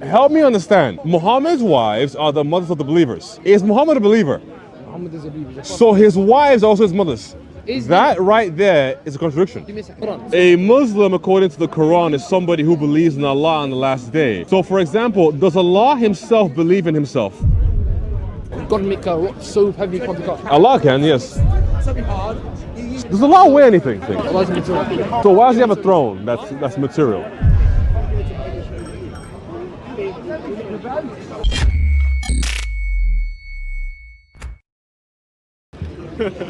Help me understand. Muhammad's wives are the mothers of the believers. Is Muhammad a believer? Muhammad is a believer. So his wives are also his mothers. Is That right there is a contradiction. Give me a second. Hold on. A Muslim, according to the Quran, is somebody who believes in Allah on the last day. So, for example, does Allah himself believe in himself? God make a rock so heavy can't pick up. Allah can, yes. Does Allah weigh anything? Allah's material. So why does he have a throne that's material?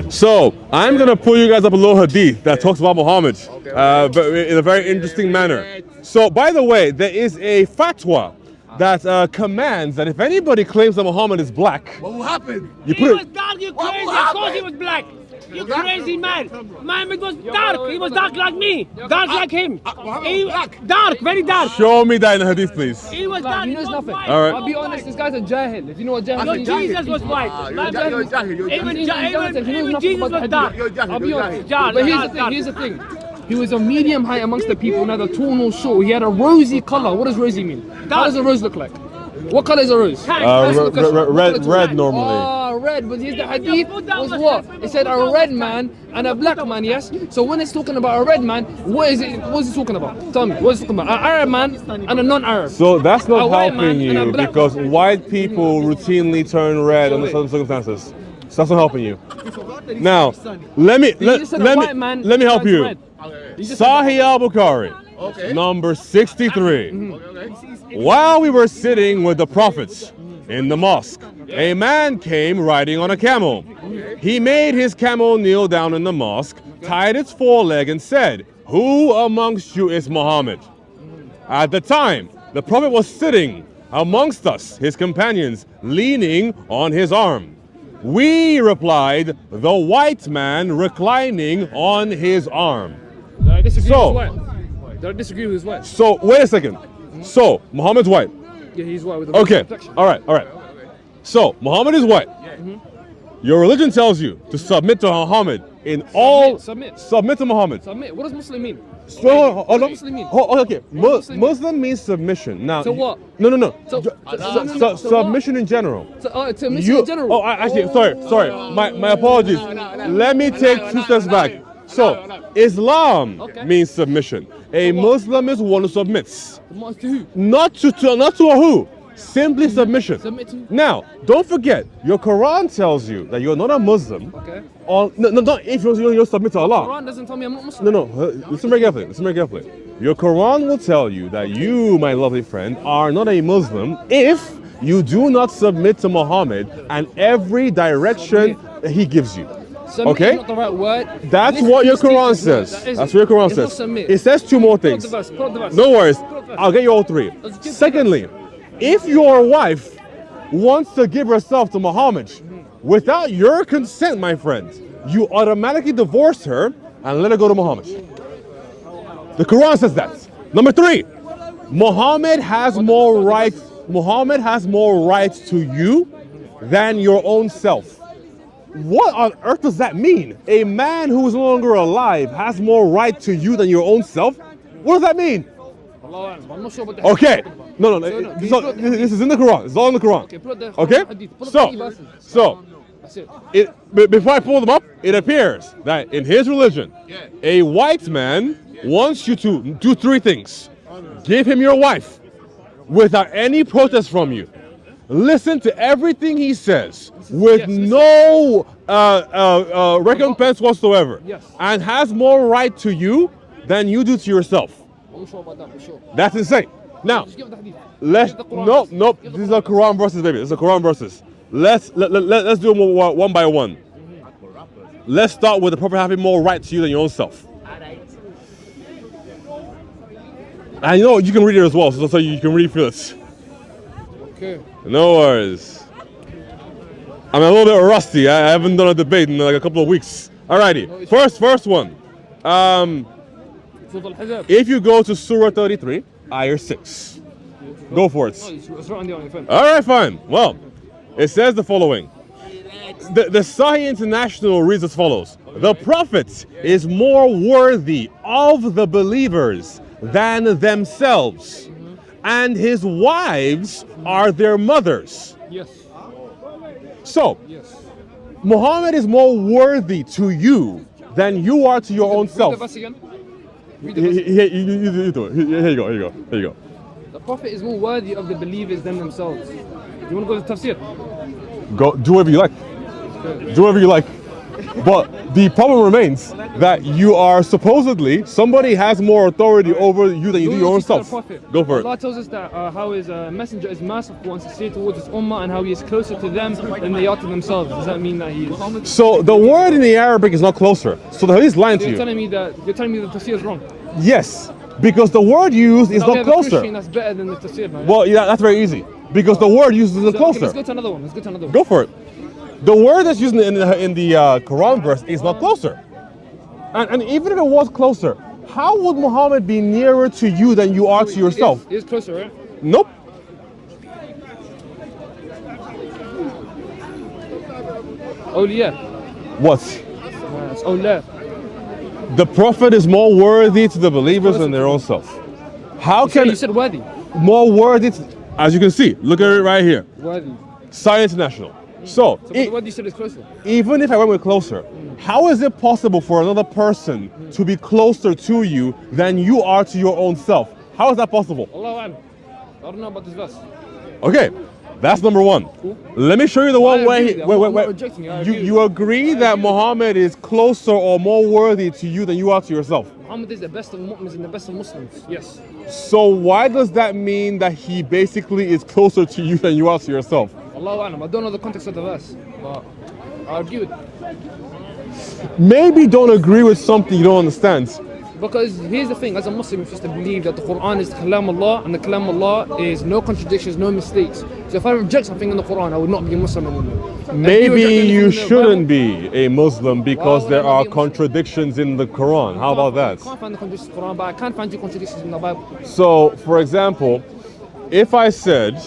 So I'm gonna pull you guys up a little hadith that talks about Muhammad, but in a very interesting manner. So, by the way, there is a fatwa that commands that if anybody claims that Muhammad is black, What will happen? you He put was it. dark, you What crazy. will Of course happen? he was black. You crazy man. Muhammad was wait, dark. wait, He was wait, dark like me. Dark like him. Muhammad He was black. dark, very dark. Show me that in the hadith, please. He was Like, dark. he He knows was nothing. white. All right. I'll be honest, this guy's a jahil. If you know what jahil Your means. Jesus was white. You're a jahil, you're a Even jahil. even Jesus was dark. You're a jahil, I'll be you're a honest. jahil. But here's the thing. He was a medium height amongst the people, neither tall nor short. He had a rosy color. What does rosy mean? How does a rose look like? What color is a rose? Red normally. Oh, red. But here's the hadith was what? It said a red man and a black man, yes? So when it's talking about a red man, what is it talking about? Tell me, what is it talking about? An Arab man and a non-Arab. So that's A not white man helping and a you black because man. white people routinely turn red under certain circumstances. So that's not helping you. Now, let me just said a white man help turns you. red. Sahih al-Bukhari, Okay. number 63. Okay. While we were sitting with the prophets in the mosque, a man came riding on a camel. He made his camel kneel down in the mosque, tied its foreleg, and said, "Who amongst you is Muhammad?" At the time, the prophet was sitting amongst us, his companions, leaning on his arm. We replied, "The white man reclining on his arm." Did I disagree So- with his wife? Did I disagree with his wife? So, wait a second. So, Muhammad's white. Yeah, he's white with a Okay, complexion. all right. So, Muhammad is white. Your religion tells you to submit to Muhammad in all. Submit. Submit to Muhammad. Submit. What does Muslim mean? So, What does Muslim mean? okay. What does Muslim mean? Muslim means submission. Now. To what? No. So- Ju- so- no, what? submission in general. To Muslim in general. Oh, actually, sorry. My apologies. Let me take two steps back. So, Islam Okay. means submission. A Muslim is one who submits. To who? Not to a who. Simply submission. Submit to who? Now, don't forget, your Quran tells you that you're not a Muslim. Okay. Not if you submit to Allah. Quran doesn't tell me I'm not Muslim. No. Listen very carefully. Your Quran will tell you that you, my lovely friend, are not a Muslim if you do not submit to Muhammad and every direction he gives you. Submit Okay? is not the right word. That's Listen what to your the Quran statement. No, says. that isn't. That's what your Quran It's not says. submit. It says two more Put things. the verse, put the verse. No worries. Put the verse. I'll get you all three. Let's get Secondly, if your wife wants to give herself to Muhammad without your consent, my friend, you automatically divorce her and let her go to Muhammad. The Quran says that. Number three, Muhammad has more rights. Muhammad has more rights to you than your own self. What on earth does that mean? A man who is no longer alive has more right to you than your own self? What does that mean? Allah, I'm not sure about the Okay. No. no, This is in the Quran. It's all in the Quran. Okay, put the Okay? hadith. Put up So, 20 verses. so That's it. before I pull them up, it appears that in his religion, a white man wants you to do three things. Give him your wife without any protest from you. Listen to everything he says with Yes, listen. no recompense whatsoever. Yes. And has more right to you than you do to yourself. I'm not sure about that for sure. That's insane. Now, Just give the hadith. let's Give the Quran. nope. Give the These are Quran verses, baby. These are Quran verses. Let's do them one by one. Let's start with the Prophet having more right to you than your own self. And you know you can read it as well, so you can really feel it. Okay. No worries. I'm a little bit rusty. I haven't done a debate in like a couple of weeks. Alrighty. First one. Surah Al-Hijab. If you go to Surah 33, Ayah 6. Go for it. No, it's right on there on your phone. All right, fine. Well, it says the following. The Sahih International reads as follows. The Prophet is more worthy of the believers than themselves, and his wives are their mothers. Yes. So, Yes. Muhammad is more worthy to you than you are to your own Read the self. verse again. Read the verse. You do it. Here you go. Here you go. The Prophet is more worthy of the believers than themselves. You want to go to tafsir? Go do whatever you like. Do whatever you like. But the problem remains that you are supposedly, somebody has more authority over you than you do your own Loyalty to the self. Prophet. Go for Allah it. tells us that how his messenger is merciful and sincere towards his ummah, and how he is closer to them than they are to themselves. Does that mean that he is? So the word in the Arabic is not closer. So the hadith is lying to You're you. telling me that the tafsir is wrong. Yes, because the word used is Now we not have a Christian closer. that's better than the tafsir, man. Well, yeah, that's very easy. Because the word used isn't Okay, let's closer. go to another one. Let's go to another one. Go for it. The word that's used in the Quran verse is not closer. And even if it was closer, how would Muhammad be nearer to you than you are to yourself? It is closer, right? Nope. Awliya. What? It's awliya. The Prophet is more worthy to the believers than their own self. How So can you said worthy. more worthy? As you can see, look at it right here. Worthy. Science International. So, So the word you said is closer. even if I went with closer, how is it possible for another person to be closer to you than you are to your own self? How is that possible? Allahu A'lam. I don't know about this verse. Okay, that's number one. Cool. Let me show you the one I way. agree with you. I'm not rejecting you. I agree with You agree that Muhammad is closer or more worthy to you than you are to yourself. Muhammad is the best of mu'mins and the best of Muslims. Yes. So why does that mean that he basically is closer to you than you are to yourself? Allahu A'lam. I don't know the context of the verse, but I argue it. Maybe don't agree with something you don't understand. Because here's the thing, as a Muslim, you're supposed to believe that the Qur'an is Kalam Allah, and the Kalam Allah is no contradictions, no mistakes. So if I reject something in the Qur'an, I would not be a Muslim anymore. If Maybe reject anything you in the shouldn't Bible, be a Muslim because would there I not are be a Muslim? contradictions in the Quran. How about I that? can't find the contradictions in the Qur'an, but I can find you contradictions in the Bible. So, for example, if I said,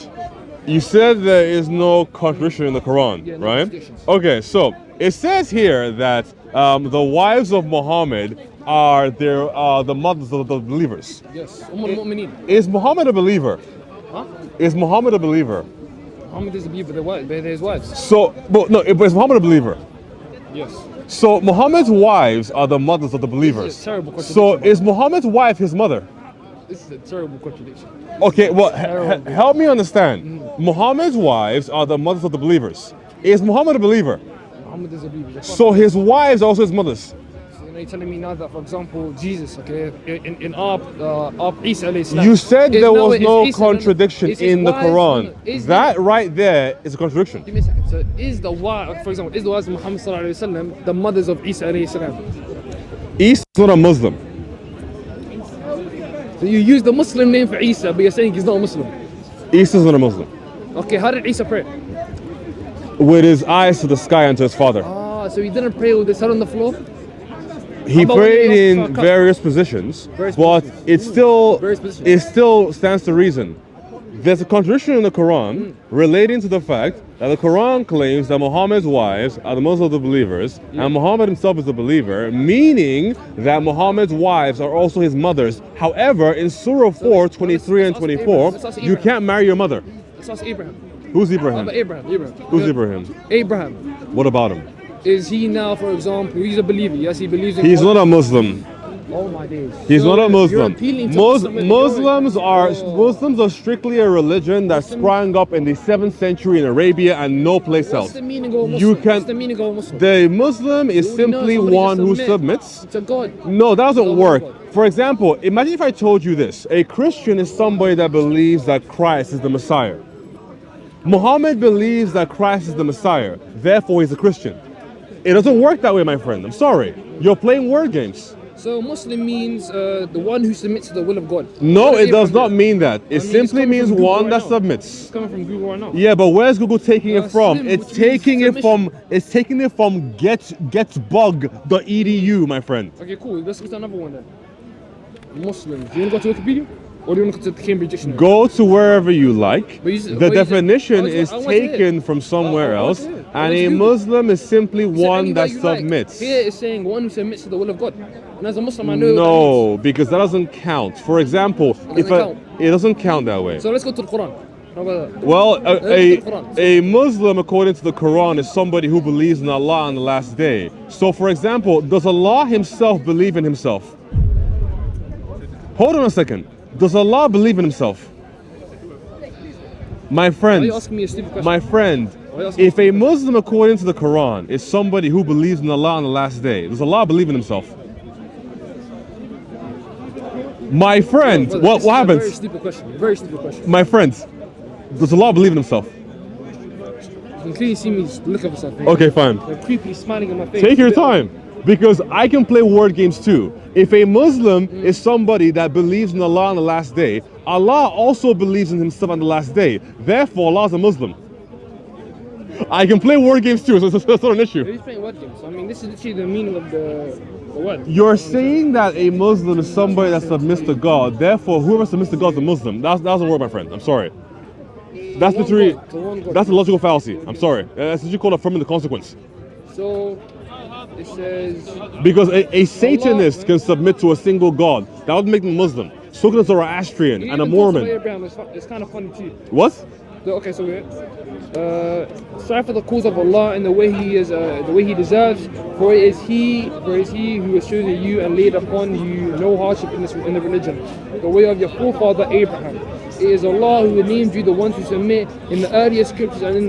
you said there is no contradiction in the Quran, Yeah, no right? contradictions. Okay, so it says here that the wives of Muhammad are the mothers of the believers. Yes. Mu'mineen. Is Muhammad a believer? Huh? Is Muhammad a believer? Muhammad is a believer by his wives. So, but no, is Muhammad a believer? Yes. So Muhammad's wives are the mothers of the believers. This is a terrible So contradiction. is Muhammad's wife his mother? This is a terrible contradiction. Okay, well, Terrible. help me understand. Muhammad's wives are the mothers of the believers. Is Muhammad a believer? Muhammad is a believer. So his wives are also his mothers. So you're telling me now that, for example, Jesus, okay, in our Isa alayhi salam, You said is there no- was is no Isa- contradiction is his in the wives- Quran. is That right there is a contradiction. Give me a second. So is the wife, for example, is the wives of Muhammad sallallahu alayhi wasallam the mothers of Isa alayhi salam? Isa is not a Muslim. So you use the Muslim name for Isa, but you're saying he's not a Muslim. Isa is not a Muslim. Okay, how did Isa pray? With his eyes to the sky and to his father. Ah, so he didn't pray with his head on the floor? He about when prayed he lost in the cup? various positions, Various but positions. it still Various positions. it still stands to reason. There's a contradiction in the Quran relating to the fact that the Quran claims that Muhammad's wives are the mothers of the believers, and Muhammad himself is a believer, meaning that Muhammad's wives are also his mothers. However, in Surah 4, 23 and let's ask 24, Abraham. Let's ask you Abraham. can't marry your mother. Let's ask Abraham. Who's How Ibrahim? about Abraham? Who's Ibrahim? Abraham. What about him? Is he now, for example, he's a believer? Yes, he believes in He's God. not a Muslim. Oh my days. He's So not a you're Muslim. appealing to Muslims are strictly a religion that sprang up in the 7th century in Arabia and no place What's else. the meaning of a Muslim? You What's can the meaning of a Muslim? the Muslim is You know simply somebody one to who submit submits. to God. No, that doesn't To work. God. For example, imagine if I told you this. A Christian is somebody that believes that Christ is the Messiah. Muhammad believes that Christ is the Messiah. Therefore, he's a Christian. It doesn't work that way, my friend. I'm sorry. You're playing word games. So Muslim means the one who submits to the will of God. No, What it does Abraham not do? mean that. It I mean, it's simply coming means from Google one right that now. submits. It's coming from Google right now. Yeah, but where's Google taking it from? Slim, It's which means taking it submission. from getbug.edu, my friend. Okay, cool. Let's go to another one then. Muslims. Do you want to go to Wikipedia? Or do you want to go to the Cambridge Dictionary? Go to wherever you like. But you said- The but you said- definition I is want to hear. taken from somewhere I want else, to hear. I and want to a Google. Muslim is simply Say one anywhere that you like. submits. Here it's saying one who submits to the will of God. And as a Muslim, I know. No, because that doesn't count. For example, doesn't count. It doesn't count that way. So let's go to the Quran. How about that? Well, Quran. a Muslim, according to the Quran, is somebody who believes in Allah on the last day. So, for example, does Allah himself believe in himself? Hold on a second. Does Allah believe in himself? My friend, Why are you asking me a stupid question? my friend, Why are you asking if a Muslim, according to the Quran, is somebody who believes in Allah on the last day, does Allah believe in himself? My friend, Brother, what this is a happens? Very stupid question. Very stupid question. My friends, does Allah believe in himself? You can clearly see me look at myself. Okay, fine. They're creepy smiling in my face. Take your time, because I can play word games too. If a Muslim is somebody that believes in Allah on the last day, Allah also believes in himself on the last day. Therefore, Allah is a Muslim. I can play word games too, so that's not an issue. He's playing word games. I mean, this is literally the meaning of the word. You're saying that a Muslim is somebody that submits to God. Therefore, whoever submits to God is a Muslim. That doesn't work, my friend. I'm sorry. That's one literally, God, to one God. that's a logical fallacy. I'm sorry. That's what you call affirming the consequence. So it says Because a Satanist can submit to a single God. That would make them Muslim. So can a Zoroastrian and a Mormon. Abraham, it's kind of funny too. What? So, okay, so wait. Strive for the cause of Allah in the way He is, the way He deserves. For it is He who has chosen you and laid upon you no hardship in the religion, the way of your forefather Abraham. It is Allah who named you the ones who submit in the earlier scriptures and in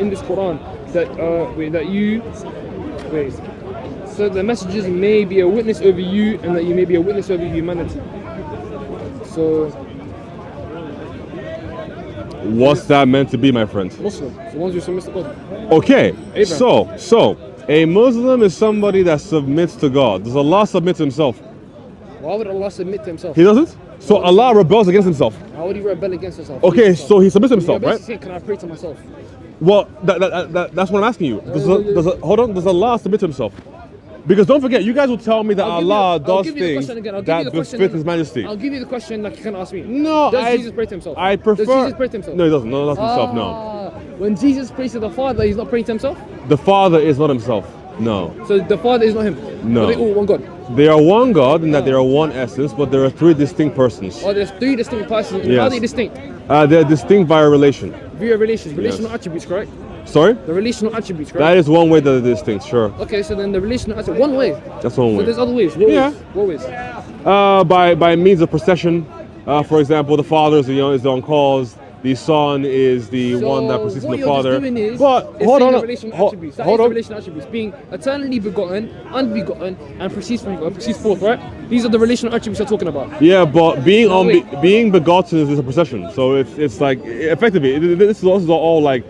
this Quran so the messages may be a witness over you and that you may be a witness over humanity. So What's that meant to be, my friend? Muslim, the ones who submit to God. Okay, Abraham. so a Muslim is somebody that submits to God. Does Allah submit to himself? Why would Allah submit to Himself? He doesn't? So Allah rebels against himself. How would He rebel against Himself? Okay, so he submits to himself, You're right? basically saying, can I pray to myself? Well, that's what I'm asking you. Hold on, does Allah submit to himself? Because don't forget, you guys will tell me that Allah does things that befit His Majesty. I'll give you the question like you can ask me. No, Does Jesus pray to Himself? I prefer. Does Jesus pray to Himself? No, he doesn't. No, not himself. No, Ah, when Jesus prays to the Father, He's not praying to Himself? the Father is not himself. No, So the Father is not Him? No. Are they all one God? they are one God in that they are one essence, but there are three distinct persons. Or there's three distinct persons? How Yes. are they distinct? They're distinct via relation. Via relational attributes, correct? Sorry, The relational attributes, correct? that is one way that they're distinct. Sure, Okay, so then the relational attribute, one way. that's one So way. there's other ways. What Yeah. ways? What ways? By means of procession. For example, the Father is the on cause. The Son is the one that proceeds from what the you're Father. just doing is But hold saying on, the relational hold attributes. That hold is the on. relational attributes, being eternally begotten, unbegotten, and proceeds forth, right? These are the relational attributes you're talking about. Yeah, but wait. being begotten is a procession. So it's like effectively this is also all like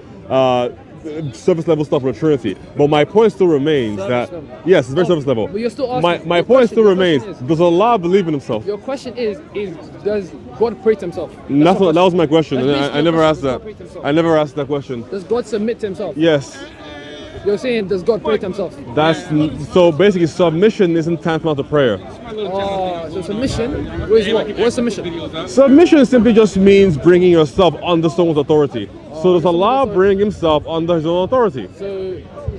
surface level stuff for the Trinity. But my point still remains Surface that level. yes, it's very surface level. But you're still asking. My Your point question- still your remains. question is- Does Allah believe in Himself? Your question is does God pray to Himself? That was my question. That's And basically I never your asked question. that. Does God pray to Himself? I never asked that question. Does God submit to Himself? Yes. You're saying does God pray to Himself? That's so basically submission isn't tantamount to prayer. So submission. What is what? What's submission? Submission simply just means bringing yourself under someone's authority. So does Allah bring Himself under His own authority? So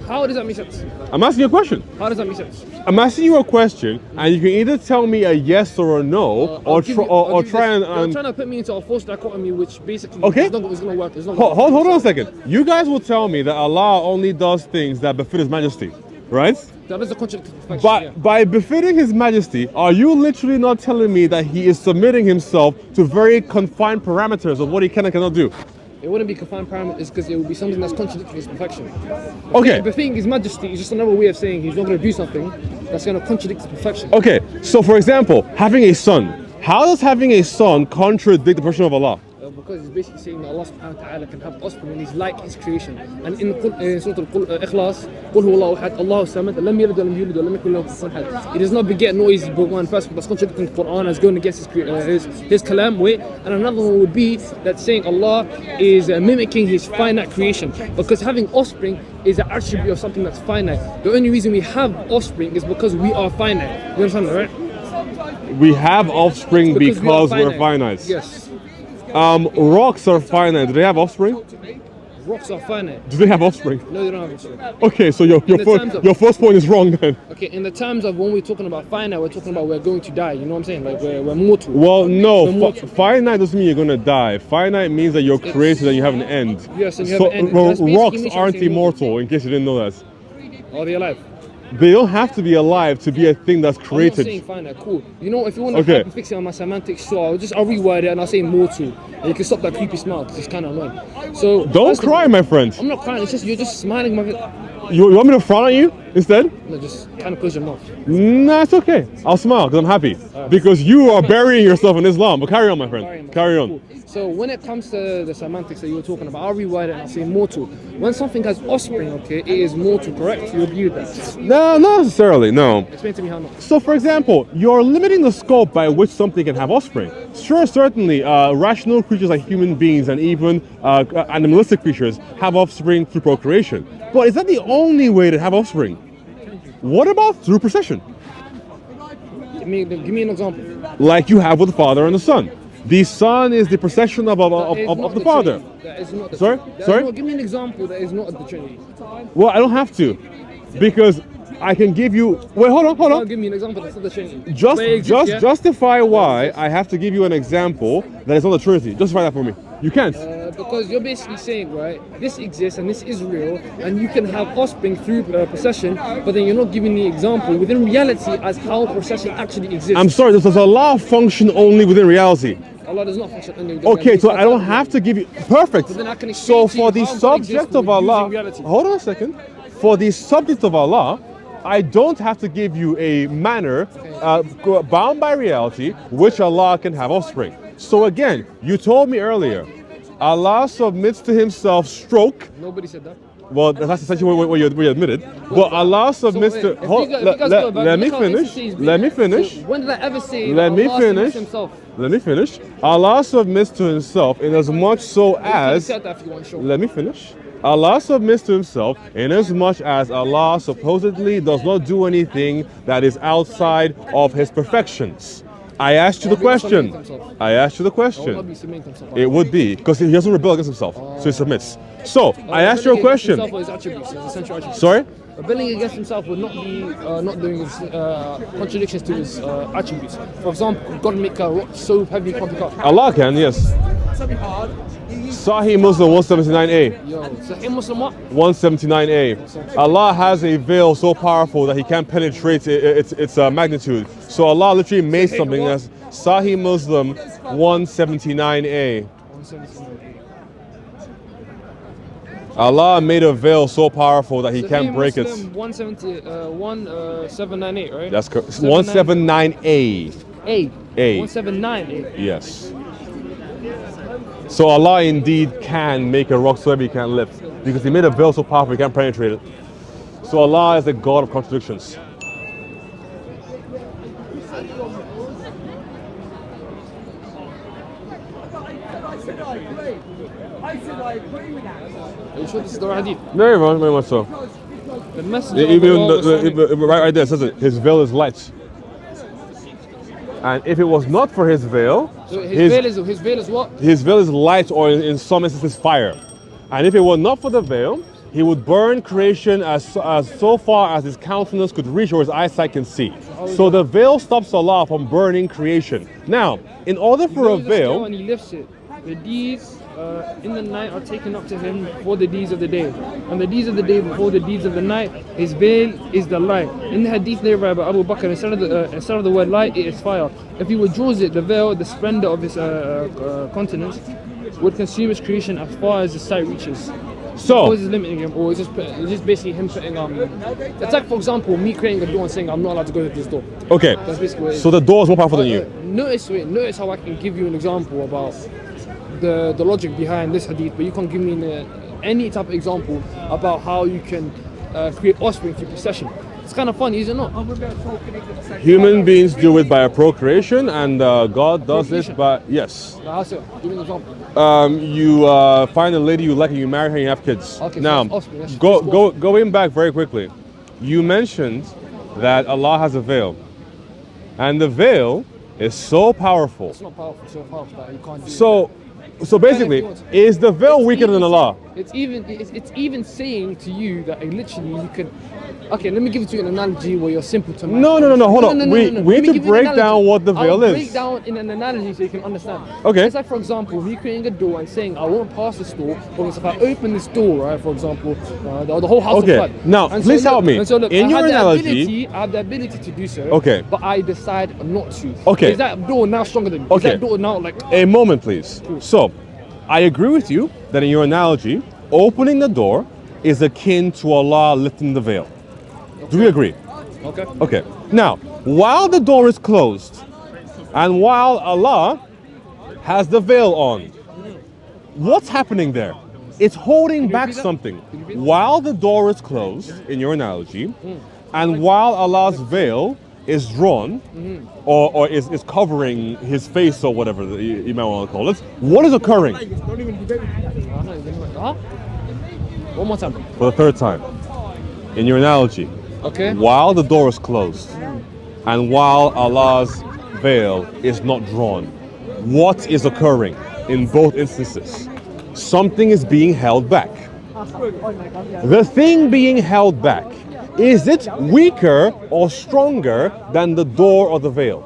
how does that make sense? I'm asking you a question. How does that make sense? I'm asking you a question, and you can either tell me a yes or a no, or try You're and. trying to put me into a false dichotomy, which basically Okay. is not going to work. It's not gonna Hold work. on a second. You guys will tell me that Allah only does things that befit His Majesty, right? That is a contract to perfection. Yeah. By befitting His Majesty, are you literally not telling me that He is submitting Himself to very confined parameters of what He can and cannot do? It wouldn't be confined parameters because it would be something that's contradictory to His perfection. Okay. The thing, His Majesty is just another way of saying He's not going to do something that's going to contradict His perfection. Okay, so for example, having a son. How does having a son contradict the person of Allah? Because it's basically saying that Allah subhanahu wa ta'ala can have offspring and He's like His creation. And in Surah Al-Ikhlas, قُلْ هُوَ اللَّهُ أَحَدٌ اللَّهُ الصَّمَدُ لَمْ يَلِدْ وَلَمْ يُولَدْ وَلَمْ يَكُنْ لَهُ كُفُوًا أَحَدٌ. He does not beget nor is He born first, but that's contradicting the Qur'an as going against His kalam way. And another one would be that saying Allah is mimicking His finite creation. Because having offspring is an attribute of something that's finite. The only reason we have offspring is because we are finite. You understand that, right? We have offspring Because because we're finite. Yes. Rocks are finite. Do they have offspring? rocks are finite. Do they have offspring? No, they don't have offspring. Okay, so your the terms of- your first point is wrong then. Okay, in the terms of when we're talking about finite, we're talking about we're going to die. You know what I'm saying? Like we're mortal. Well, no, We're mortal. finite doesn't mean you're gonna die. Finite means that you're created and you have an end. Yes, and you have an end. That's basically Rocks me aren't saying immortal, in case you didn't know that. Are they alive? They don't have to be alive to be a thing that's I'm not created. saying finite. Cool. You know, if you want to Okay. fix it on my semantics, sure. I'll reword it and I'll say mortal. And you can stop that creepy smile because it's kind of annoying. So Don't first of cry, all- my friend. I'm not crying. It's just you're just smiling. You want me to frown at you instead? No, just kind of close your mouth. Nah, it's okay. I'll smile because I'm happy. Because you are burying yourself in Islam. But carry on, my friend. Carry on. Cool. So when it comes to the semantics that you were talking about, I'll reword it and I'll say mortal. When something has offspring, okay, it is mortal, correct? You agree with that? No, not necessarily, no. Explain to me how not. So, for example, you're limiting the scope by which something can have offspring. Sure, certainly, rational creatures like human beings and even animalistic creatures have offspring through procreation. But is that the only way to have offspring? What about through procession? Give me an example. Like you have with the father and the son. The son is the procession of That is not the father. Trinity. That is not the Sorry? Trinity. That is Sorry? not- give me an example that is not the Trinity. Well, I don't have to. Because I can give you... Wait, hold Don't on. give me an example that's not the Trinity. Just But it exists, yeah? justify why I have to give you an example that is not the Trinity. Justify that for me. You can't. Because you're basically saying, right, this exists and this is real, and you can have offspring through procession, but then you're not giving the example within reality as how procession actually exists. I'm sorry, does Allah function only within reality? Allah does not function under Okay, so I don't have to give you... Perfect. But then I can So explain to you for the how God subject exists of with using Allah... reality. Hold on a second. For the subject of Allah, I don't have to give you a manner bound by reality which Allah can have offspring. So again, you told me earlier, Allah submits to himself stroke. Nobody said that. Well, that's essentially what you admitted. But Allah submits So, to... wait, if hold- you guys go back, let me look how finish. instant he's being. Let me finish. So when did I ever say Let that me Allah finish. submits himself? Let me finish. Allah submits to himself in as much so You can as... say that if you want, sure. Let me finish. Allah submits to himself in as much as Allah supposedly does not do anything that is outside of his perfections. I asked you the question. I asked you the Allah question. be submitting himself. It would be because he doesn't rebel against himself, so he submits. So I asked you a question. Himself or his attributes, his essential attributes. Sorry? Rebelling against himself would not be not doing his, contradictions to his attributes. For example, God make a rock so heavy you can't pick up. Allah can, yes. Sahih Muslim 179a. Yo, Sahih Muslim what? 179a. Allah has a veil so powerful that he can't penetrate its magnitude. So Allah literally made something that's Sahih Muslim 179a. 179. Allah made a veil so powerful that he can't break it. 1798, right? That's correct. 179a. A. A. 179. Yes. So Allah indeed can make a rock so heavy he can't lift, because he made a veil so powerful he can't penetrate it. So Allah is the God of contradictions. Are you sure this is the hadith? Very much so. The messenger of Even Allah was saying- right there it says it. His veil is light. And if it was not for his veil, So his veil is what? his veil is light, or in some instances fire. And if it were not for the veil, he would burn creation as so far as his countenance could reach or his eyesight can see. So the veil stops Allah from burning creation. Now, in order for a He goes to scale veil, and he lifts it. The deeds in the night are taken up to him for the deeds of the day. And the deeds of the day before the deeds of the night, his veil is the light. In the hadith narrated by Abu Bakr, instead of the word light, it is fire. If he withdraws it, the veil, the splendor of his countenance, would consume his creation as far as the sight reaches. so Or is it limiting him, or is it's just basically him putting it's like, for example, me creating a door and saying I'm not allowed to go to this door. okay, That's basically what it is. so the door is more powerful than you. Notice how I can give you an example about the logic behind this hadith, but you can't give me any type of example about how you can create offspring through procession. It's kind of funny, is it not? Human beings do it by a procreation, and God does this by yes. Like, how so? Give me an example. You find a lady you like and you marry her and you have kids. Okay, so now, that's offspring. That's going back very quickly. You mentioned that Allah has a veil, and the veil is so powerful. It's not powerful, so powerful that you can't do it. So basically, is the veil weaker than Allah? It's even saying to you that literally you can. Okay, let me give it to you an analogy where you're simple to man. No, hold on. We Let need me to give you an break analogy. down what the veil I'll is. break down in an analogy so you can understand. Okay. It's like, for example, me creating a door and saying I won't pass this door, because if I open this door, right, for example, the whole house Okay, will flood. now, And please help me. And so look, In I your have the analogy- I have the ability to do so. Okay. But I decide not to. Okay. Is that door now stronger than me? Okay. Is that door now like? A moment, please. So, I agree with you that in your analogy, opening the door is akin to Allah lifting the veil. Do we agree? Okay. Okay. Now, while the door is closed and while Allah has the veil on, what's happening there? It's holding back repeat that? something. Can you repeat that? While the door is closed, in your analogy, and while Allah's veil is drawn, or is covering his face or whatever you might want to call it, what is occurring Huh? One more time. for the third time? In your analogy, Okay. while the door is closed and while Allah's veil is not drawn, what is occurring in both instances? Something is being held back. The thing being held back, is it weaker or stronger than the door or the veil?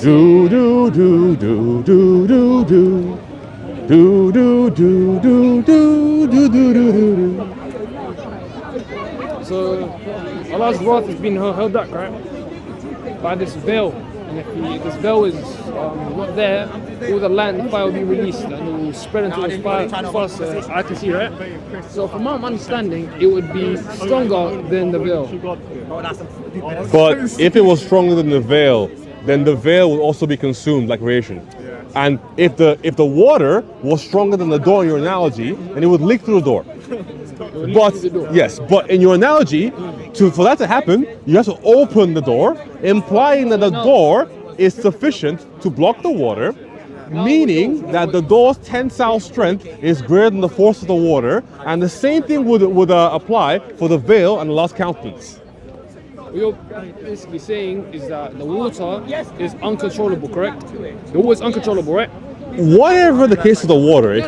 Do do do do do do do. Do do do do do do do do do. So Allah's wrath has been held back, right? By this veil. And if this veil is not there, all the light and the fire will be released and it will spread into this fire fast as I can see, right? So from my understanding, it would be stronger than the veil. But if it was stronger than the veil, then the veil would also be consumed like radiation. And if the water was stronger than the door in your analogy, then it would leak through the door. But yes, but in your analogy, for that to happen, you have to open the door, implying that the door is sufficient to block the water, meaning that the door's tensile strength is greater than the force of the water, and the same thing would apply for the veil and the last countenance. What you're basically saying is that the water is uncontrollable, correct? The water is uncontrollable, right? Whatever the case of the water, it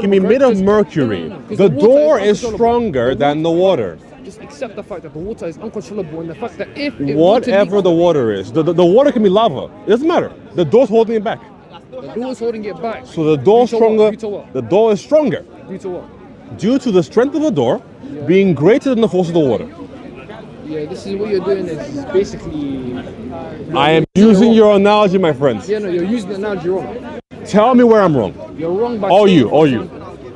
can be made of mercury. The door is stronger than the water. Just accept the fact that the water is uncontrollable and the fact that if it Whatever the water is, the water can be lava. It doesn't matter. The door's holding it back. the door is holding it back. So the door's Due to what? stronger. Due to what? The door is stronger Due to what? due to the strength of the door being greater than the force of the water. Yeah, this is what you're doing is basically. I am using your analogy, my friends. Yeah, no, you're using the analogy wrong. Tell me where I'm wrong. You're wrong by All saying, you, all you.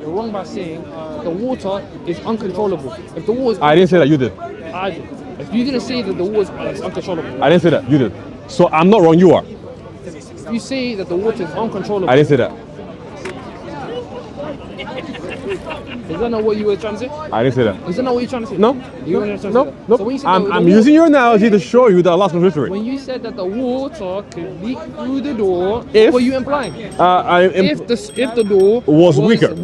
You're wrong by saying the water is uncontrollable. If the water is I didn't say that. You did. I did. If you didn't say that the water is uncontrollable, I didn't say that. You did. So I'm not wrong. You are. if you say that the water is uncontrollable, I didn't say that. is that not what you were trying to say? I didn't say that. Is that not what you're trying to say? No. You were trying to say No. that. No. So when you said I'm, that I'm the using your analogy to show you that Allah's contradictory. When you said that the water could leak through the door, If- what were you implying? If the door Was weaker.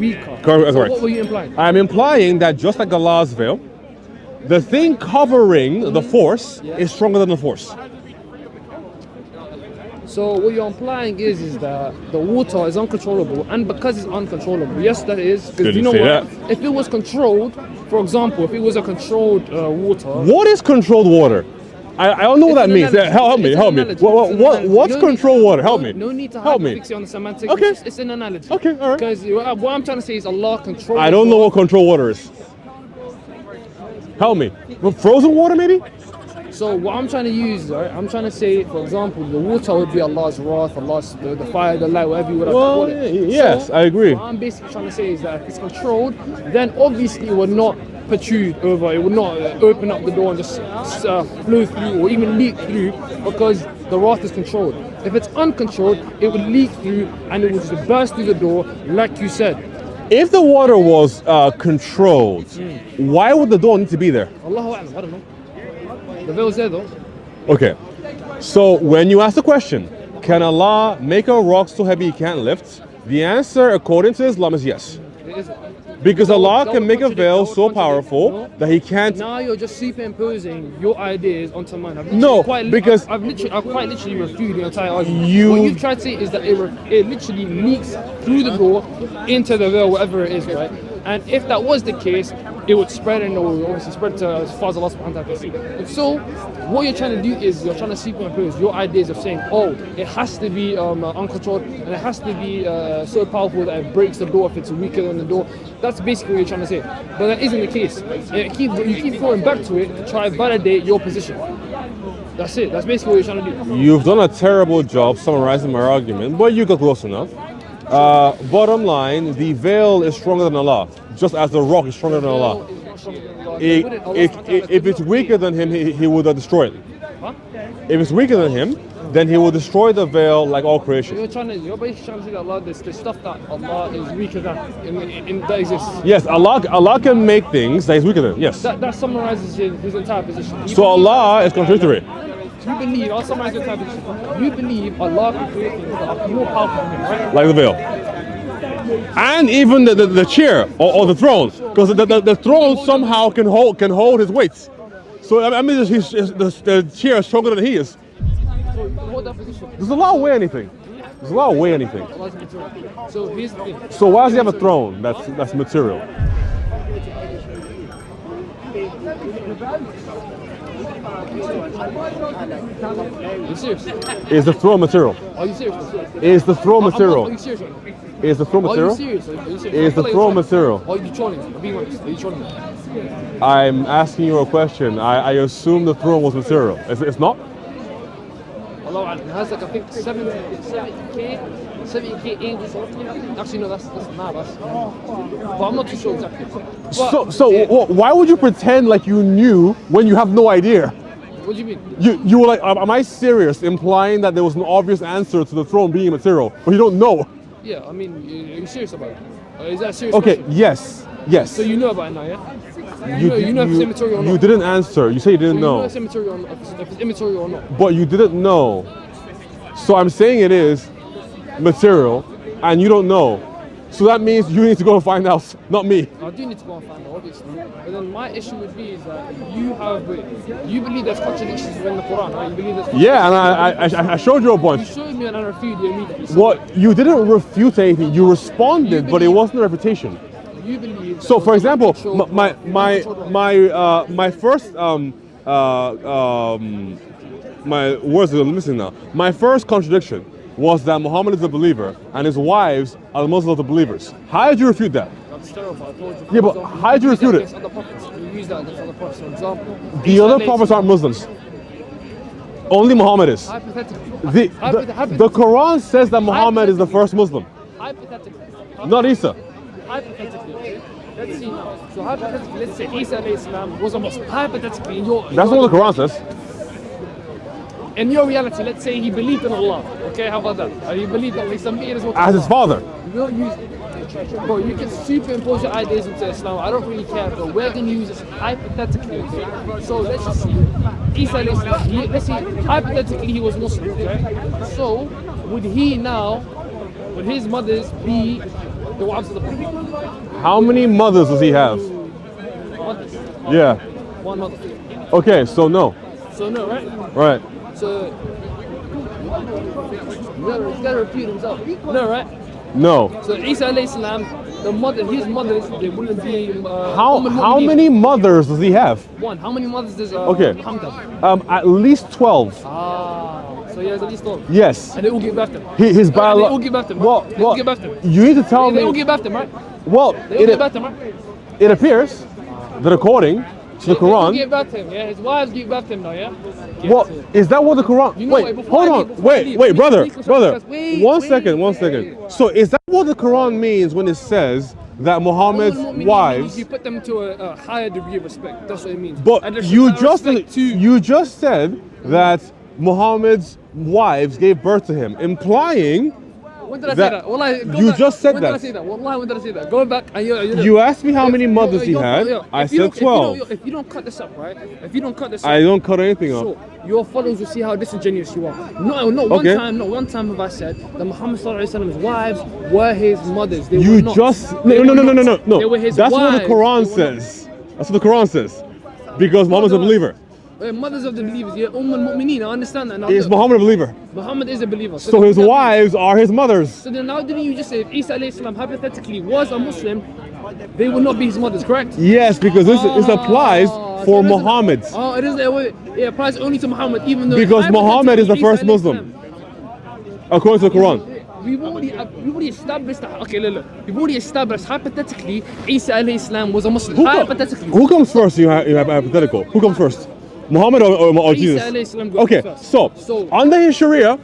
Correct. So what were you implying? I'm implying that just like Allah's veil, the thing covering the force is stronger than the force. So what you're implying is that the water is uncontrollable, and because it's uncontrollable, yes, that is. Because you Didn't know say what? that. If it was controlled, for example, if it was a controlled water, What is controlled water? I don't know what that It's an means. analogy. Help me. It's an Help me. analogy. It's an analogy. What's No need- controlled water? Help me. No need to Help me. fix it on the semantics. Okay. It's an analogy. Okay, all right. Because what I'm trying to say is Allah controls. I don't know what controlled water is. Help me. Frozen water, maybe? So what I'm trying to use, right? I'm trying to say, for example, the water would be Allah's wrath, Allah's the fire, the light, whatever you would call it. Yes, So, I agree. What I'm basically trying to say is that if it's controlled, then obviously it would not protrude over, it would not open up the door and just flow through or even leak through because the wrath is controlled. If it's uncontrolled, it would leak through and it would just burst through the door, like you said. If the water was controlled, why would the door need to be there? Allahu A'lam, I don't know. The veil's there though. Okay. So when you ask the question, can Allah make a rock so heavy he can't lift? The answer, according to Islam, is yes. It is. Because Allah That can would make a contradict- veil that would so contradict. powerful No. that he can't. Now you're just superimposing your ideas onto mine. No, because- I've quite literally refuted your entire argument. You- What you've tried to say is that it literally leaks through the door into the veil, whatever it is, right? And if that was the case, it would spread and it would obviously spread to as far as Allah subhanahu wa ta'ala can see. And so, what you're trying to do is you're trying to superimpose your ideas of saying, oh, it has to be uncontrolled and it has to be so powerful that it breaks the door if it's weaker than the door. That's basically what you're trying to say. But that isn't the case. You keep going back to it to try and validate your position. That's it. That's basically what you're trying to do. You've done a terrible job summarizing my argument, but you got close enough. Bottom line, the veil is stronger than Allah, just as the rock is stronger than Allah. If it's weaker than him, he would destroy it. Huh? If it's weaker than him, then he will destroy the veil like all creation. You're basically trying to say that Allah, there's stuff that Allah is weaker than that exists. Yes, Allah can make things that he's weaker than. Yes. That summarizes his entire position. So Allah is contradictory. You believe, I'll summarize your entire position. You believe Allah can create things that are more powerful than him, right? Like the veil. And even the chair or the throne, because the throne somehow can hold his weight. So I mean, the chair is stronger than he is. So hold that position. Does Allah weigh anything? Does Allah weigh anything? Allah's material. So here's the thing. So why does he have a throne that's material? Are you serious? Is the throne material? Are you serious? Is the throne Are material? you serious? Is the throne Are you material? serious? Are you serious? Is the I feel like throne you're material? trolling. Are you trolling? I'm being honest. Are you trolling? I'm asking you a question. I assume the throne was material. It's not? Allah Alam. It has like I think 70k angels. Actually no, that's nah, but I'm not too sure exactly. But, Why would you pretend like you knew when you have no idea? what do you mean? You were like, am I serious? Implying that there was an obvious answer to the throne being material, but you don't know. Yeah, I mean, are you serious about it? Is that a serious Okay, question? yes. So you know about it now, yeah? You know if it's immaterial or not. You didn't answer. You say you didn't You know know. if it's immaterial or not, if it's immaterial or not. But you didn't know. So I'm saying it is material, and you don't know. So that means you need to go and find out, not me. I do need to go and find out, obviously. But then my issue would be is that you believe there's contradictions within the Qur'an, right? You believe there's Yeah, and I showed you a You bunch. showed me and I refuted you immediately. So What you didn't refute anything. You responded, but it wasn't a refutation. you believe. So, for example, Uncontrolled- my first my words are missing now. My first contradiction was that Muhammad is a believer and his wives are the Muslims of the believers. How did you refute that? That's terrible. I told you. Yeah, but how did you refute it? Against other prophets. You use that against other prophets. For example, The Isa other alayhi prophets salam- aren't Muslims. Only Muhammad is. Hypothetically. The Quran says that Muhammad is the first Muslim, Hypothetically. not Isa. Hypothetically. Let's see now. So hypothetically, let's say Isa alayhi salam was a Muslim. Hypothetically, in your That's not what the Quran says. in your reality, let's say he believed in Allah. Okay, how about that? He believed that he's As his father. We'll use, bro, you can superimpose your ideas into Islam. I don't really care, but we're going to use this hypothetically. Okay? So let's just see. Isa alayhi salam, let's say hypothetically he was Muslim. Okay? So would he now, would his mothers be the wives of the Prophet? How many mothers does he have? Mothers. Yeah. One mother. Okay, so no. So no, right? Right. So he's got to repeat himself. No, right? No. So Isa alayhi salam, his mothers, they wouldn't be. How many mothers does he have? One. How many mothers does Okay. Muhammad have? At least 12. So he has at least 12. Yes. And they all give back to him. His They all biological. give back to him. Well, They all give back to him. you need to tell They all me. give back to him, right? Well, They all give back to him, right? it appears that according to the They all Quran. give back to him, yeah? His wives give back to him now, yeah? Well, is that what the Quran? You know Wait, what, before hold I on. leave- before I Wait, leave, wait, brother, please, brother. wait, One wait, second. wait. So, is that what the Quran means when it says that Muhammad's wives? You put them to a higher degree of respect. That's what it means. But And there's you respect just said that Muhammad's wives gave birth to him, implying When did I say that? Wallahi, go you back. just said When did I that. say that? Wallahi, when did I say that? Go back and You asked me how many mothers he had. I said 12. If you don't cut this up, right? If you don't cut this up, I don't cut anything up. sure, your followers will see how disingenuous you are. Not one Okay. time. Not one time have I said that Muhammad sallallahu alaihi wasallam's wives were his mothers. They You were not. just They no. were not. They were his That's what the wives. Quran They were not. says. That's what the Quran says. Because Muhammad's a believer. Mothers of the believers, yeah, al-Mu'mineen, I understand that now. Is Look, Muhammad a believer? Muhammad is a believer. So his wives are his mothers. So then now didn't you just say if Isa alayhi salam hypothetically was a Muslim, they would not be his mothers, correct? Yes, because this applies Ah, for so it doesn't- Muhammad. Oh, it is. It applies only to Muhammad, even though Because Muhammad is the hypothetically, first Isa alayhi Muslim, salam- according to the Quran. We've already established that. Okay, look. We've already established hypothetically Isa alayhi salam was a Muslim. Hypothetically. Who comes first? You have hypothetical. Who comes first? Muhammad or Isa Jesus? alayhi salam goes Okay, first. so under his Sharia,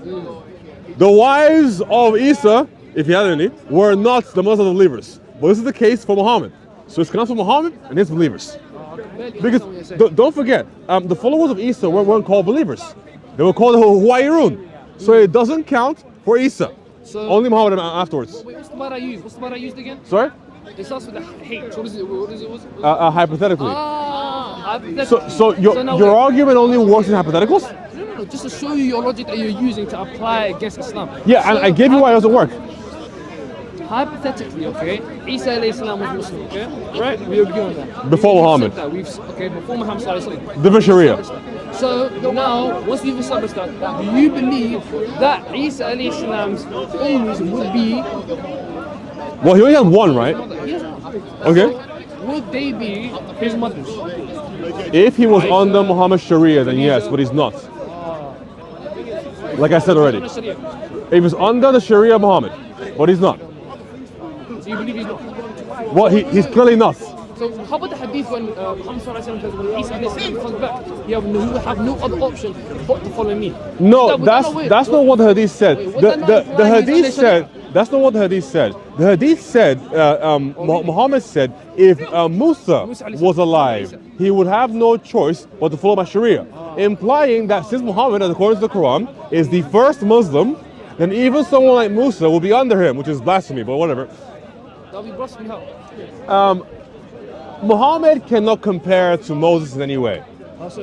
the wives of Isa, if he had any, were not the mothers of the believers. But this is the case for Muhammad. So it's connected for Muhammad and his believers. Because don't forget, the followers of Isa weren't called believers. They were called Huwayrun. So it doesn't count for Isa. So- Only Muhammad afterwards. Wait, what's the word I used? What's the word I used again? Sorry? It starts with a H. What is it? What is it? What's it? Hypothetically. Hypothetically. So your now your wait. argument only works in hypotheticals? No, just to show you your logic that you're using to apply against Islam. Yeah, and So, I gave you why it doesn't work. Hypothetically, okay, Isa alayhi salam was Muslim, okay? Right? We agree on that. Before We've Muhammad. said that. Okay, before Muhammad sallallahu alaihi wasallam. Different Sharia. So now, once we've established that, do you believe that Isa alayhi salam's ummis would be? Well, he only had one, right? Yes. Okay. So, would they be his mothers? If he was under Muhammad's Sharia, then yes, but he's not. Like I said already. If he's under the Sharia of Muhammad, but he's not. So you believe he's not? Well, he's clearly not. So how about the hadith when Muhammad sallallahu alaihi wasallam says when Isa alayhi salam comes back, you have no other option but to follow me? No, Was that not weird? that's not what the hadith said. Wait, was The that not the implying hadith he's under said that's not what the hadith said. The hadith said Muhammad said if Musa was alive, he would have no choice but to follow my Sharia, implying that since Muhammad, according to the Quran, is the first Muslim, then even someone like Musa will be under him, which is blasphemy, but whatever. That'll be blasphemy how? Muhammad cannot compare to Moses in any way.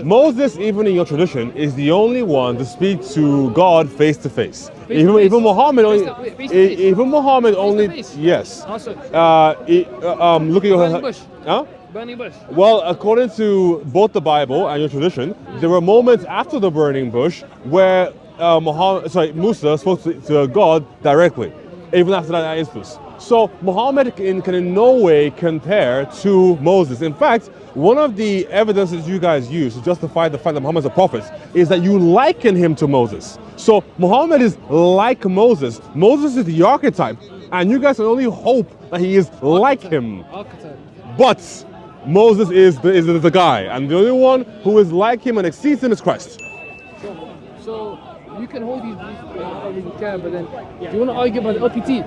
Moses, even in your tradition, is the only one to speak to God face to face. Even Muhammad only. Even Muhammad only. Face-to-face? Yes. Also, Look at your. burning bush. Huh? Burning bush. Well, according to both the Bible and your tradition, there were moments after the burning bush where Musa spoke to God directly, even after that instance. So Muhammad can in no way compare to Moses. In fact, one of the evidences you guys use to justify the fact that Muhammad is a prophet is that you liken him to Moses. So Muhammad is like Moses. Moses is the archetype, and you guys can only hope that he is like him. Archetype. But Moses is the guy, and the only one who is like him and exceeds him is Christ. So you can hold these beliefs, I don't really care, but then do you want to argue about the LPT?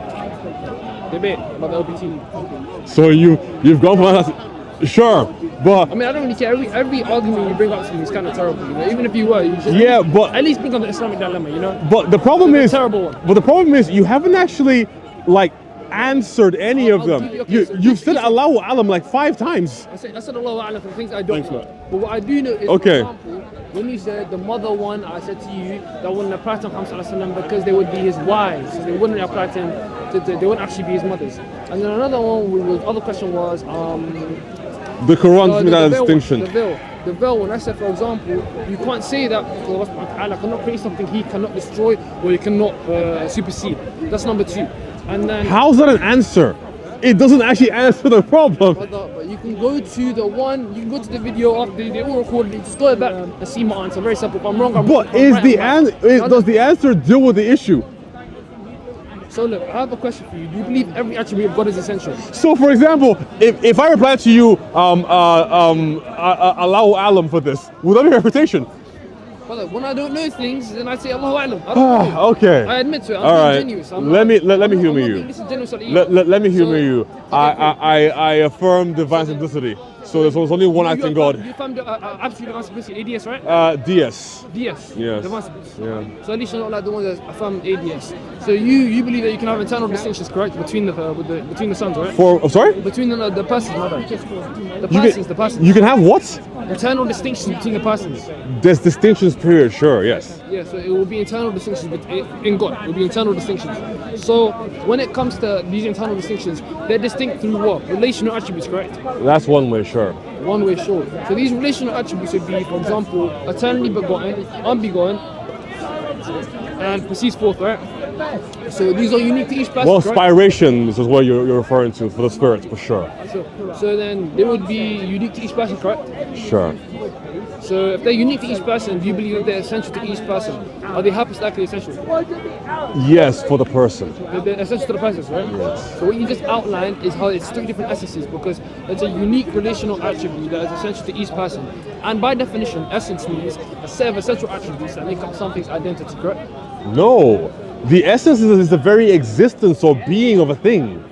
Debate about the LPT. So you've gone for that. Sure, but I mean, I don't really care. Every argument you bring up to me is kind of terrible. You know? Even if you were, you should yeah, but at least bring up the Islamic dilemma. You know. but the problem It's a is terrible one. But the problem is you haven't actually like answered any of I'll them. give you- okay, so You've said this- Allahu Alam like 5 times. I said Allahu A'lam for things I don't Thanks, know. man. But what I do know is, Okay. for example, when you said the mother one, I said to you that wouldn't apply to Muhammad sallallahu alaihi wasallam because they would be his wives, so they wouldn't apply to him. They wouldn't actually be his mothers. And then another one, the other question was, The Quran gives me that veil one, distinction. the veil one. I said, for example, you can't say that because Allah subhanahu wa ta'ala cannot create something He cannot destroy or He cannot supersede. That's number 2. And then. How's that an answer? It doesn't actually answer the problem. But you can go to the one, you can go to the video after they all recorded it, just go back and see my answer. Very simple. If I'm wrong, I'm wrong. But If I'm is right, the I'm right. answer does the answer deal with the issue? So look, I have a question for you. Do you believe every attribute of God is essential? So, for example, if I reply to you, Allahu Alam for this, would that be reputation? But look, when I don't know things, then I say Allahu A'lam. I don't know. Okay. I admit to it. I'm All being right. genuine. I'm Let me I'm humor not you. being disingenuous at you. Let me humor So- you. Okay, I affirm divine simplicity. So there's only one acting God. You found absolute divine simplicity, ADS, right? DS. DS. Yes. Divine simplicity. Yeah. So at least you're not like the ones that affirm ADS. So you believe that you can have internal distinctions, correct, between between the sons, right? Sorry? Between the persons, my bad. The persons. You can have what? Internal distinctions between the persons. There's distinctions period, sure, yes. Yeah, so it will be internal distinctions in God. It will be internal distinctions. So when it comes to these internal distinctions, they're distinct through what? Relational attributes, correct? That's one way, sure. One way, sure. So these relational attributes would be, for example, eternally begotten, unbegotten, and proceeds forth, right? So these are unique to each person. Well, correct? spirations is what you're referring to for the spirits, for sure. So then they would be unique to each person, correct? Sure. So if they're unique to each person, do you believe that they're essential to each person? Are they hypostatically essential? Yes, for the person. They're essential to the person, right? Yes. So what you just outlined is how it's three different essences, because it's a unique relational attribute that is essential to each person. And by definition, essence means a set of essential attributes that make up something's identity, correct? No. The essence is the very existence or being of a thing.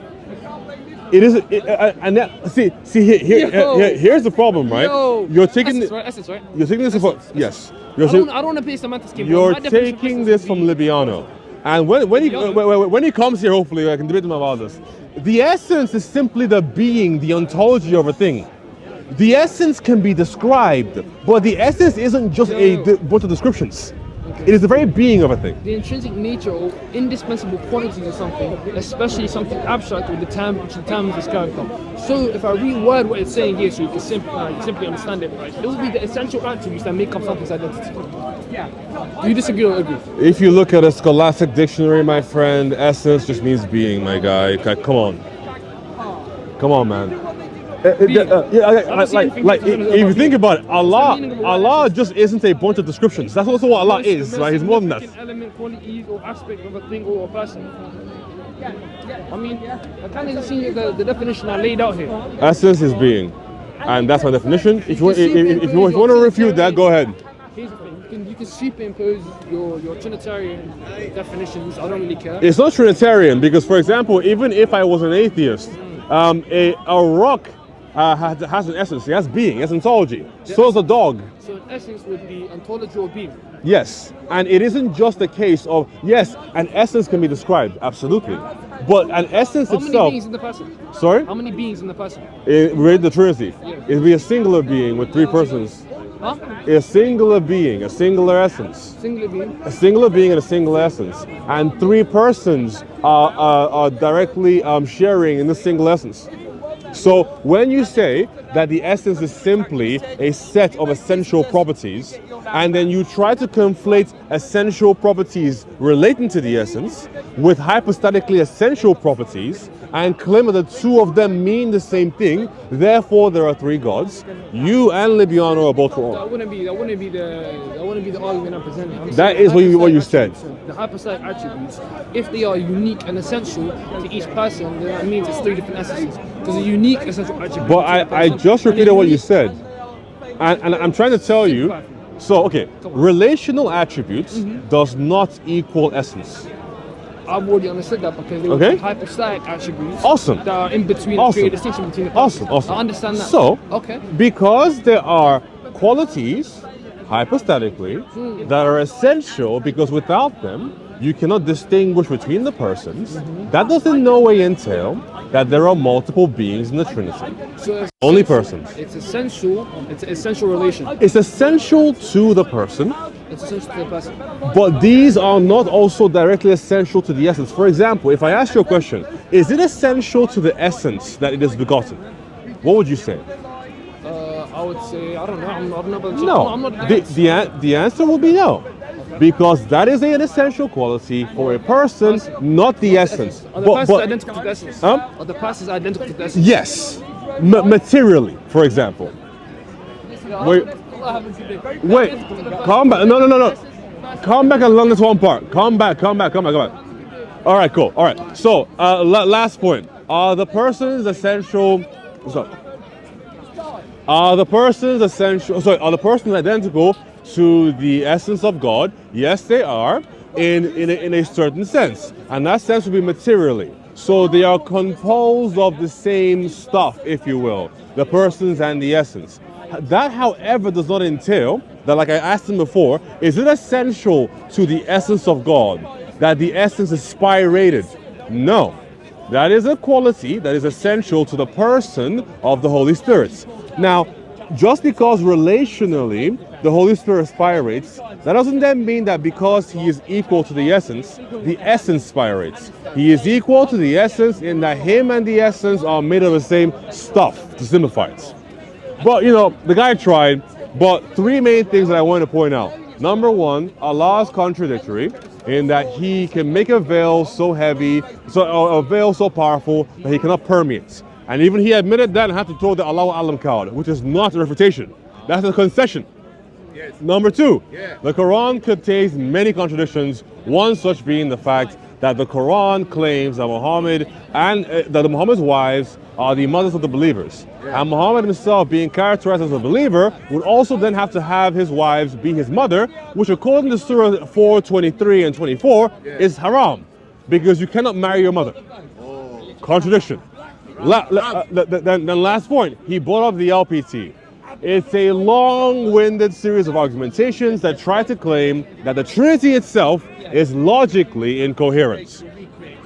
It is, and that, here's the problem, right? You're taking essence, right? Essence, right? You're taking this from yes. I don't want to play semantics game. You're My definition of taking essence this would from be- Libiano, and when he comes here, hopefully I can debate him about this. The essence is simply the being, the ontology of a thing. The essence can be described, but the essence isn't just a bunch of descriptions. It is the very being of a thing. The intrinsic nature or indispensable qualities of something, especially something abstract, which determines its character. So if I reword what it's saying here so you can simply understand it, it will be the essential attributes that make up something's identity. Do you disagree or agree? If you look at a scholastic dictionary, my friend, essence just means being, my guy. Okay, come on. Come on, man. If you think about it, Allah just isn't a bunch of descriptions. That's also what Allah is, right? He's more than that. Element, qualities, or aspect of a thing or a person. I mean, I kind of see the definition I laid out here. Essence is being, and that's my definition. If you want to refute that, go ahead. Here's the thing: you can superimpose your Trinitarian definitions. I don't really care. It's not Trinitarian because, for example, even if I was an atheist, a rock has an essence. It has being. It has ontology. So does a dog. So in essence would be ontology or being. Yes, and it isn't just a case of yes, an essence can be described, absolutely, but an essence How itself. many beings in the person? Sorry, How many beings in the person? read the Trinity. Yeah. It'd be a singular being with three persons. Huh? A singular being, a singular essence. Singular being. A singular being and a single essence, and three persons are directly sharing in the single essence. So when you say that the essence is simply a set of essential properties, and then you try to conflate essential properties relating to the essence with hypostatically essential properties and claim that the two of them mean the same thing, therefore there are three gods, you and Libiano are both wrong. That wouldn't be the argument I'm presenting. I'm That saying is what you said. The hypostatic attributes, if they are unique and essential to each person, then that means it's three different essences. Because a unique essential attribute. But I just repeated what you said. And I'm trying to tell you, so okay, relational attributes does not equal essence. I've already understood that because they Okay. were hypostatic attributes Awesome. that are in between, Awesome. create a distinction between the Awesome, persons. awesome. I understand that. So, okay. because there are qualities, hypostatically, that are essential because without them, you cannot distinguish between the persons, that does in no way entail that there are multiple beings in the Trinity. So it's Only persons. It's essential. It's an essential relation. It's essential to the person, It's essential to the person. but these are not also directly essential to the essence. For example, if I ask you a question, is it essential to the essence that it is begotten? What would you say? I would say I don't know. I'm not. No. I'm not. The answer will be no. Because that is an essential quality for a person, not the essence. Are the persons identical to the essence? Huh? Are the persons identical to the essence? Yes, materially, for example. Wait, come back. No. Come back and learn this one part. Come back. All right, cool. All right. So, last point. Are the persons essential? Sorry. Are the persons identical to the essence of God? Yes, they are, in a certain sense, and that sense will be materially. So they are composed of the same stuff, if you will, the persons and the essence. That, however, does not entail that, like I asked him before, is it essential to the essence of God that the essence is spirated. No. That is a quality that is essential to the person of the Holy Spirit. Now, just because relationally the Holy Spirit spirates, that doesn't then mean that because he is equal to the essence spirates. He is equal to the essence in that him and the essence are made of the same stuff, to simplify it. But, the guy tried, but three main things that I want to point out. Number one, Allah is contradictory in that he can make a veil so heavy, a veil so powerful that he cannot permeate. And even he admitted that and had to throw the Allahu Alam card, which is not a refutation. That's a concession. Yes. Number two, Yeah. the Quran contains many contradictions, one such being the fact that the Quran claims that Muhammad and that Muhammad's wives are the mothers of the believers. Yeah. And Muhammad himself, being characterized as a believer, would also then have to have his wives be his mother, which according to Surah 4:23 and 24 is haram, because you cannot marry your mother. Contradiction. Then last point, he brought up the LPT. It's a long-winded series of argumentations that try to claim that the Trinity itself is logically incoherent.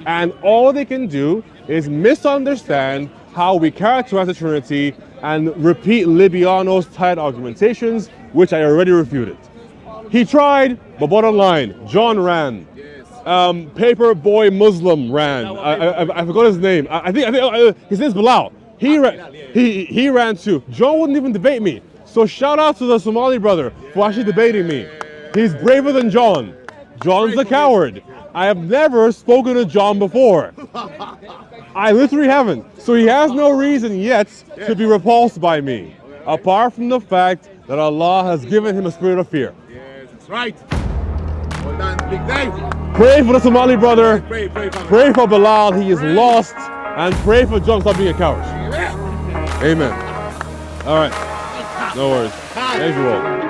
And all they can do is misunderstand how we characterize the Trinity and repeat Libiano's tight argumentations, which I already refuted. He tried, but bottom line, John ran. Paper Boy Muslim ran. I forgot his name. I think his name's Bilal. He ran too. John wouldn't even debate me. So shout out to the Somali brother for actually debating me. He's braver than John. John's a coward. I have never spoken to John before. I literally haven't. So he has no reason yet to be repulsed by me, apart from the fact that Allah has given him a spirit of fear. Yes, that's right. Well done, big day. Pray for the Somali brother. Pray. Pray for Bilal. He is lost. And pray for John to stop being a coward. Amen. All right. No worries. Thank you all.